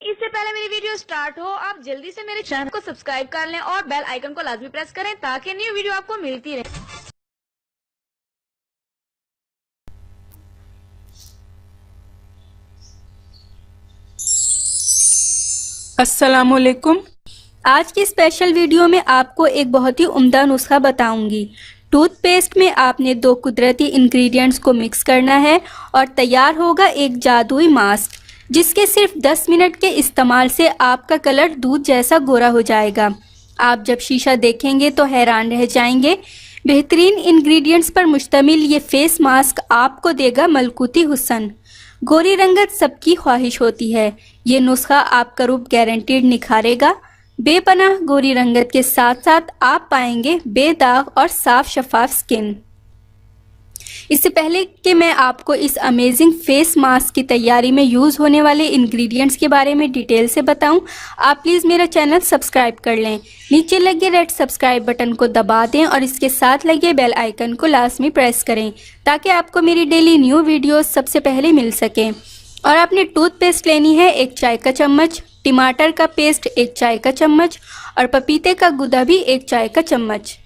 इससे पहले मेरी वीडियो स्टार्ट हो आप जल्दी से मेरे चैनल को सब्सक्राइब कर लें और बेल आइकन को लाजमी प्रेस करें ताकि न्यू वीडियो आपको मिलती रहे। अस्सलामुअलैकुम। आज की स्पेशल वीडियो में आपको एक बहुत ही उम्दा नुस्खा बताऊंगी। टूथपेस्ट में आपने 2 कुदरती इंग्रेडिएंट्स को मिक्स करना है और तैयार होगा एक जादुई मास्क, जिसके सिर्फ 10 मिनट के इस्तेमाल से आपका कलर दूध जैसा गोरा हो जाएगा। आप जब शीशा देखेंगे तो हैरान रह जाएंगे। बेहतरीन इंग्रेडिएंट्स पर मुश्तमिल ये फेस मास्क आपको देगा मलकूती हुस्न। गोरी रंगत सबकी ख्वाहिश होती है। ये नुस्खा आपका रूप गारंटीड निखारेगा। बेपनाह गोरी रंगत के साथ साथ आप पाएंगे बेदाग और साफ शफाफ स्किन। इससे पहले कि मैं आपको इस अमेजिंग फेस मास्क की तैयारी में यूज़ होने वाले इंग्रेडिएंट्स के बारे में डिटेल से बताऊं, आप प्लीज़ मेरा चैनल सब्सक्राइब कर लें। नीचे लगे रेड सब्सक्राइब बटन को दबा दें और इसके साथ लगे बेल आइकन को लाजमी प्रेस करें ताकि आपको मेरी डेली न्यू वीडियोस सबसे पहले मिल सकें। और आपने टूथपेस्ट लेनी है 1 चाय का चम्मच, टमाटर का पेस्ट 1 चाय का चम्मच और पपीते का गुदा भी 1 चाय का चम्मच।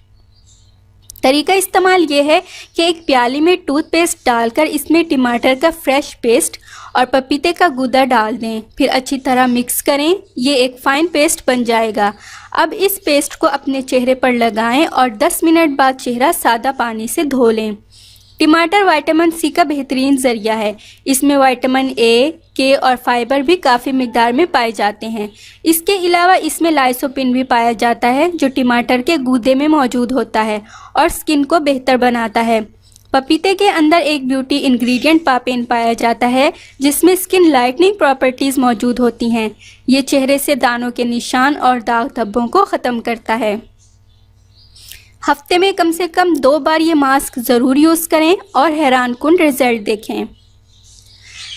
तरीका इस्तेमाल ये है कि एक प्याली में टूथपेस्ट डालकर इसमें टमाटर का फ्रेश पेस्ट और पपीते का गुदा डाल दें, फिर अच्छी तरह मिक्स करें। ये एक फाइन पेस्ट बन जाएगा। अब इस पेस्ट को अपने चेहरे पर लगाएं और 10 मिनट बाद चेहरा सादा पानी से धो लें। टमाटर विटामिन सी का बेहतरीन ज़रिया है। इसमें विटामिन ए, के और फाइबर भी काफ़ी मिकदार में पाए जाते हैं। इसके अलावा इसमें लाइसोपिन भी पाया जाता है जो टमाटर के गूदे में मौजूद होता है और स्किन को बेहतर बनाता है। पपीते के अंदर एक ब्यूटी इंग्रेडिएंट पापेन पाया जाता है जिसमें स्किन लाइटनिंग प्रॉपर्टीज़ मौजूद होती हैं। ये चेहरे से दानों के निशान और दाग धब्बों को ख़त्म करता है। हफ्ते में कम से कम 2 बार ये मास्क ज़रूर यूज़ करें और हैरानकुन रिजल्ट देखें।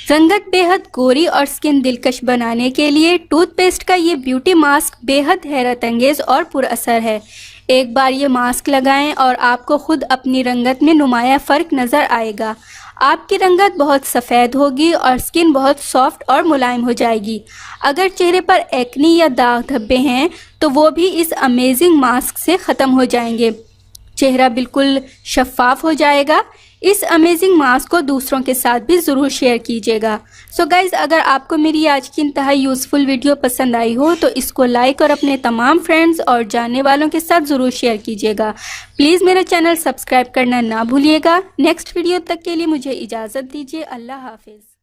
रंगत बेहद गोरी और स्किन दिलकश बनाने के लिए टूथपेस्ट का ये ब्यूटी मास्क बेहद हैरत अंगेज़ और पुरअसर है। एक बार ये मास्क लगाएं और आपको खुद अपनी रंगत में नुमाया फ़र्क नज़र आएगा। आपकी रंगत बहुत सफ़ेद होगी और स्किन बहुत सॉफ्ट और मुलायम हो जाएगी। अगर चेहरे पर एक्नी या दाग धब्बे हैं तो वो भी इस अमेजिंग मास्क से ख़त्म हो जाएंगे। चेहरा बिल्कुल शफाफ हो जाएगा। इस अमेजिंग मास्क को दूसरों के साथ भी ज़रूर शेयर कीजिएगा। सो गाइज़, अगर आपको मेरी आज की इंतहाई यूज़फुल वीडियो पसंद आई हो तो इसको लाइक और अपने तमाम फ्रेंड्स और जानने वालों के साथ ज़रूर शेयर कीजिएगा। प्लीज़ मेरा चैनल सब्सक्राइब करना ना भूलिएगा। नेक्स्ट वीडियो तक के लिए मुझे इजाज़त दीजिए। अल्लाह हाफिज़।